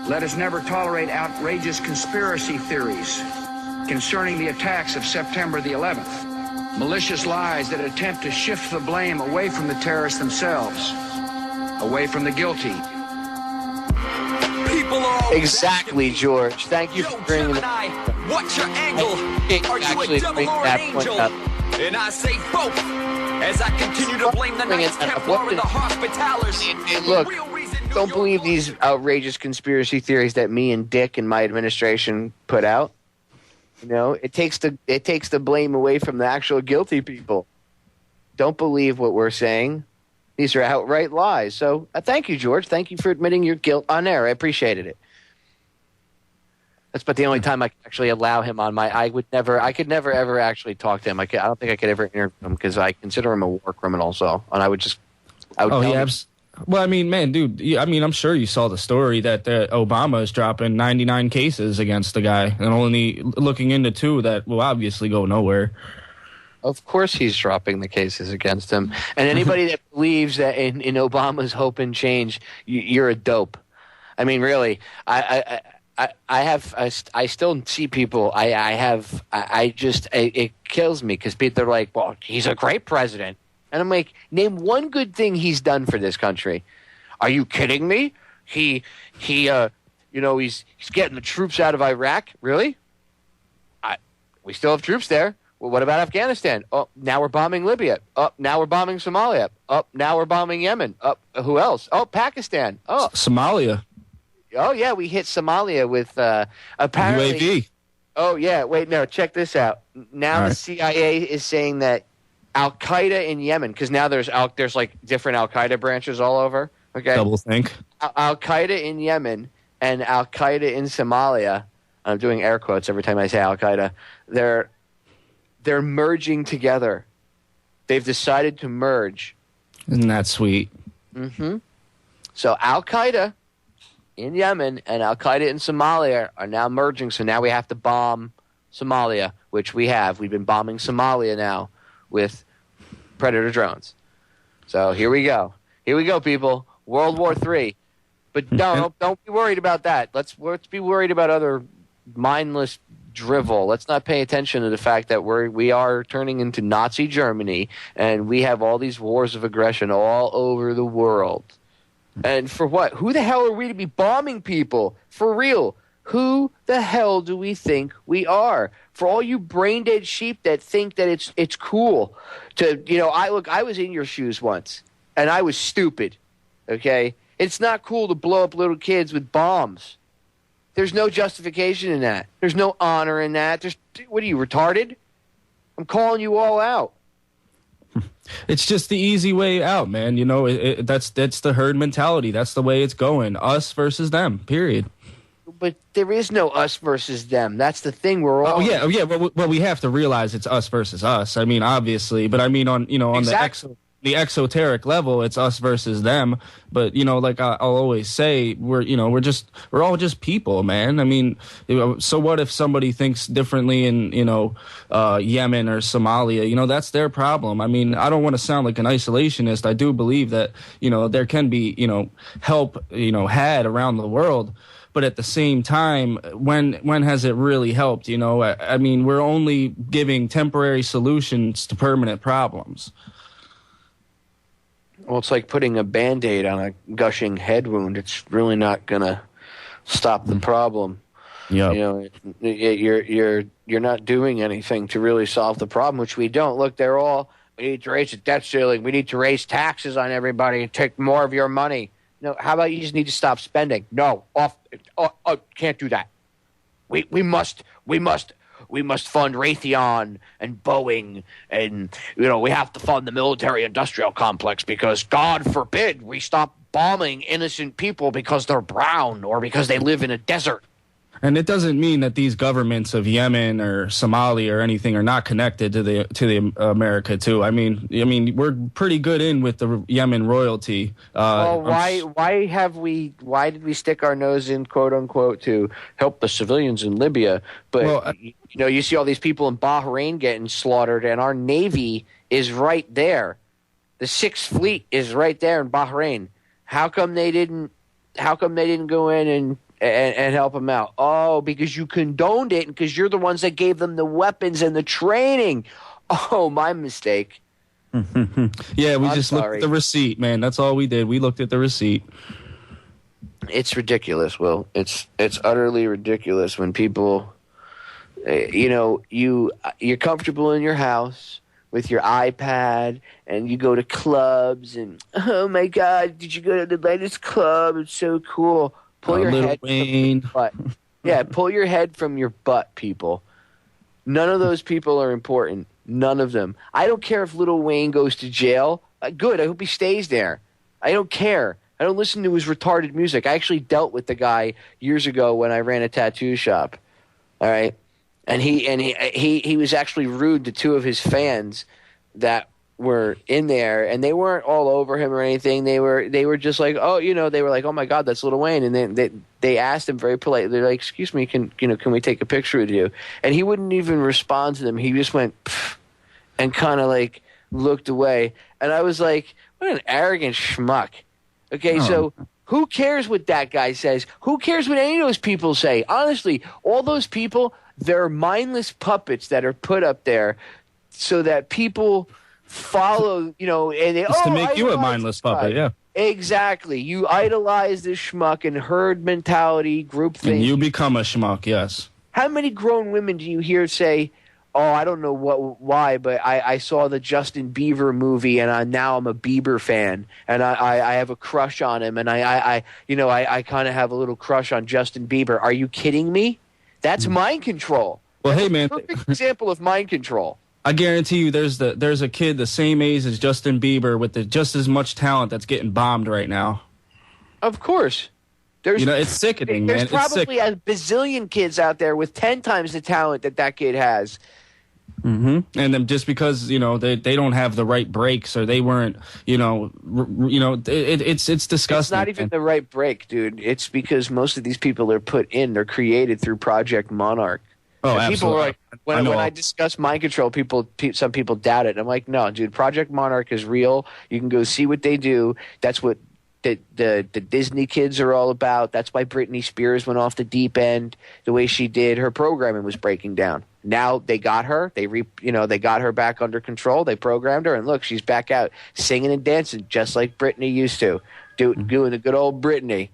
Let us never tolerate outrageous conspiracy theories concerning the attacks of September the 11th, malicious lies that attempt to shift the blame away from the terrorists themselves, away from the guilty. Exactly, George. Thank you for bringing it. What's your angle? Are you a devil or an angel? And I say both, as I continue to blame the Knights Templar and the Hospitallers. Look, don't believe these outrageous conspiracy theories that me and Dick and my administration put out. You know, it takes the blame away from the actual guilty people. Don't believe what we're saying. These are outright lies. So thank you, George. Thank you for admitting your guilt on air. I appreciated it. That's about the only time I could actually allow him on my. I could never ever actually talk to him. I don't think I could ever interview him because I consider him a war criminal. So, and I would. Well, I mean, man, dude. I mean, I'm sure you saw the story that Obama is dropping 99 cases against the guy and only looking into 2 that will obviously go nowhere. Of course he's dropping the cases against him. And anybody that believes that in Obama's hope and change, you're a dope. I mean, really, I still see people. It kills me because people are like, well, he's a great president. And I'm like, name one good thing he's done for this country. Are you kidding me? He's getting the troops out of Iraq. Really? We still have troops there. Well, what about Afghanistan? Oh, now we're bombing Libya. Oh, now we're bombing Somalia. Oh, now we're bombing Yemen. Oh, who else? Oh, Pakistan. Oh, Somalia. Oh, yeah, we hit Somalia with apparently. UAV. Oh, yeah. Wait, no, check this out. Now the CIA is saying that Al-Qaeda in Yemen, because now there's like different Al-Qaeda branches all over. Okay. Double think. Al-Qaeda in Yemen and Al-Qaeda in Somalia. I'm doing air quotes every time I say Al-Qaeda. They're merging together. They've decided to merge. Isn't that sweet? Mm-hmm. So Al-Qaeda in Yemen and Al-Qaeda in Somalia are now merging. So now we have to bomb Somalia, which we have. We've been bombing Somalia now with Predator drones. So here we go. Here we go, people. World War III. But don't be worried about that. Let's be worried about other mindless drivel. Let's not pay attention to the fact that we are turning into Nazi Germany, and we have all these wars of aggression all over the world. And for what? Who the hell are we to be bombing people? For real. Who the hell do we think we are? For all you brain-dead sheep that think that it's cool to, I was in your shoes once, and I was stupid, okay? It's not cool to blow up little kids with bombs. There's no justification in that. There's no honor in that. What are you, retarded? I'm calling you all out. It's just the easy way out, man. That's the herd mentality. That's the way it's going. Us versus them, period. But there is no us versus them. That's the thing. We're all. Oh yeah. Well, we have to realize it's us versus us. I mean, obviously, but I mean, on the exoteric level, it's us versus them. But like I'll always say, we're all just people, man. I mean, so what if somebody thinks differently in Yemen or Somalia? That's their problem. I mean, I don't want to sound like an isolationist. I do believe that there can be help had around the world. But at the same time, when has it really helped? I mean, we're only giving temporary solutions to permanent problems. Well, it's like putting a Band-Aid on a gushing head wound. It's really not going to stop the problem. Yeah. You're not doing anything to really solve the problem, which we don't. Look, we need to raise the debt ceiling. We need to raise taxes on everybody and take more of your money. No, how about you just need to stop spending? No, can't do that. We must fund Raytheon and Boeing, and we have to fund the military-industrial complex because God forbid we stop bombing innocent people because they're brown or because they live in a desert. And it doesn't mean that these governments of Yemen or Somalia or anything are not connected to the America too. I mean, we're pretty good in with the Yemen royalty. Why did we stick our nose in, quote unquote, to help the civilians in Libya? But you see all these people in Bahrain getting slaughtered, and our Navy is right there. The Sixth Fleet is right there in Bahrain. How come they didn't go in and help them out. Oh, because you condoned it and because you're the ones that gave them the weapons and the training. Oh, my mistake. Yeah, we just looked at the receipt, man. That's all we did. We looked at the receipt. It's ridiculous, Will. It's utterly ridiculous when people, you're comfortable in your house with your iPad and you go to clubs and, oh my God, did you go to the latest club? It's so cool. Pull your head from your butt. Yeah, pull your head from your butt, people. None of those people are important. None of them. I don't care if Lil Wayne goes to jail. Good. I hope he stays there. I don't care. I don't listen to his retarded music. I actually dealt with the guy years ago when I ran a tattoo shop. All right, and he was actually rude to two of his fans that were in there, and they weren't all over him or anything. They were just like, oh, they were like, oh my God, that's Lil Wayne, and then they asked him very politely. They're like, excuse me, can we take a picture with you? And he wouldn't even respond to them. He just went pfft, and kind of like looked away, and I was like, what an arrogant schmuck. Okay, so who cares what that guy says? Who cares what any of those people say? Honestly, all those people, they're mindless puppets that are put up there so that people follow, and they to make you a mindless puppet, yeah. Exactly. You idolize this schmuck and herd mentality, group thing. And you become a schmuck, yes. How many grown women do you hear say, oh, I don't know why, but I saw the Justin Bieber movie, and now I'm a Bieber fan, and I have a crush on him, and I kind of have a little crush on Justin Bieber. Are you kidding me? That's mind control. Well, That's hey, man, a perfect example of mind control. I guarantee you, there's a kid the same age as Justin Bieber with just as much talent that's getting bombed right now. Of course. It's sickening, man. There's probably a bazillion kids out there with 10 times the talent that kid has. Mm-hmm. And then just because they don't have the right breaks or they weren't it's disgusting. It's not even the right break, dude. It's because most of these people are they're created through Project Monarch. Oh, and absolutely. People are like, when I discuss mind control, some people doubt it. And I'm like, no, dude, Project Monarch is real. You can go see what they do. That's what the Disney kids are all about. That's why Britney Spears went off the deep end the way she did. Her programming was breaking down. Now they got her. They got her back under control. They programmed her, and look, she's back out singing and dancing just like Britney used to, doing the good old Britney.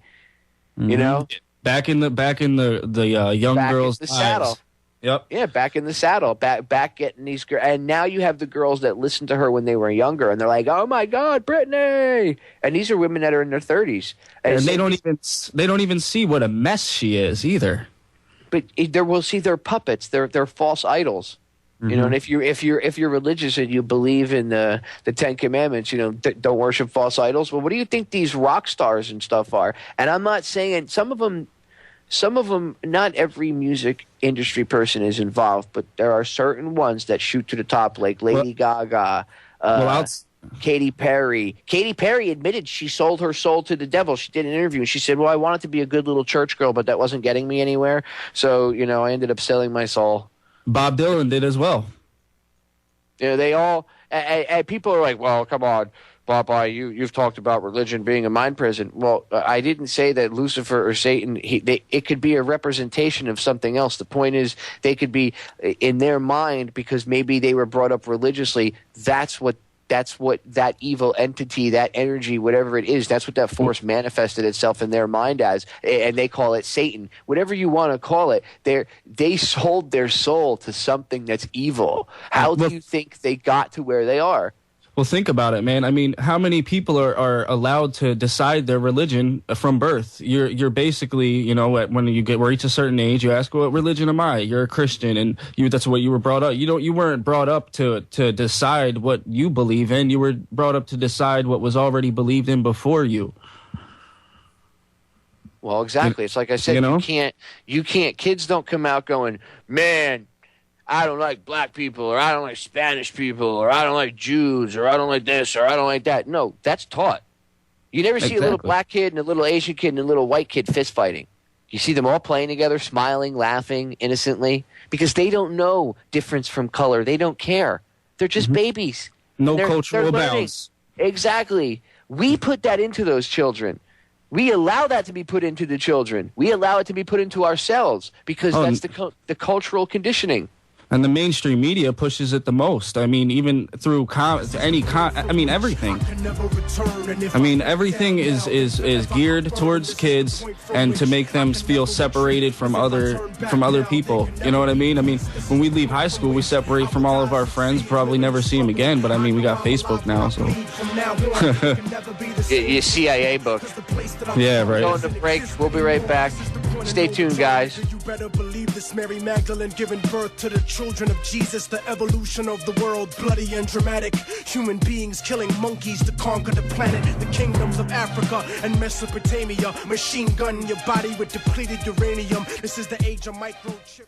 Mm-hmm. Back in the young girls' in the saddle. Yep. Yeah, back in the saddle, back getting these girls, and now you have the girls that listened to her when they were younger, and they're like, "Oh my God, Britney!" And these are women that are in their 30s, and they don't even see what a mess she is either. But we'll see they're puppets. They're false idols. Mm-hmm. And if you're religious and you believe in the 10 Commandments, don't worship false idols. Well, what do you think these rock stars and stuff are? And I'm not saying some of them. Not every music industry person is involved, but there are certain ones that shoot to the top, like Lady Gaga, Katy Perry. Katy Perry admitted she sold her soul to the devil. She did an interview, and she said, well, I wanted to be a good little church girl, but that wasn't getting me anywhere. So, I ended up selling my soul. Bob Dylan did as well. They all – people are like, well, come on. Popeye, you've talked about religion being a mind prison. Well, I didn't say that Lucifer or Satan, it could be a representation of something else. The point is they could be in their mind because maybe they were brought up religiously. That's what that evil entity, that energy, whatever it is, that's what that force manifested itself in their mind as, and they call it Satan. Whatever you want to call it, they sold their soul to something that's evil. How do you think they got to where they are? Well, think about it, man. I mean, how many people are allowed to decide their religion from birth? You're basically, when you reach a certain age, you ask, what religion am I? You're a Christian, and that's what you were brought up. You weren't brought up to decide what you believe in. You were brought up to decide what was already believed in before you. Well, exactly. It's like I said, you can't. Kids don't come out going, man, I don't like black people, or I don't like Spanish people, or I don't like Jews, or I don't like this, or I don't like that. No, that's taught. You never see a little black kid and a little Asian kid and a little white kid fist fighting. You see them all playing together, smiling, laughing innocently, because they don't know difference from color. They don't care. They're just babies. No cultural bounds. Exactly. We put that into those children. We allow that to be put into the children. We allow it to be put into ourselves because that's the cultural conditioning. And the mainstream media pushes it the most. I mean, even through everything. I mean, everything is geared towards kids and to make them feel separated from other people. You know what I mean? I mean, when we leave high school, we separate from all of our friends, probably never see them again. But I mean, we got Facebook now, so. Your CIA book. Yeah, right. Going to break. We'll be right back. Stay tuned, guys. You better believe this Mary Magdalene giving birth to the children of Jesus, the evolution of the world, bloody and dramatic. Human beings killing monkeys to conquer the planet, the kingdoms of Africa and Mesopotamia. Machine gun your body with depleted uranium. This is the age of microchip.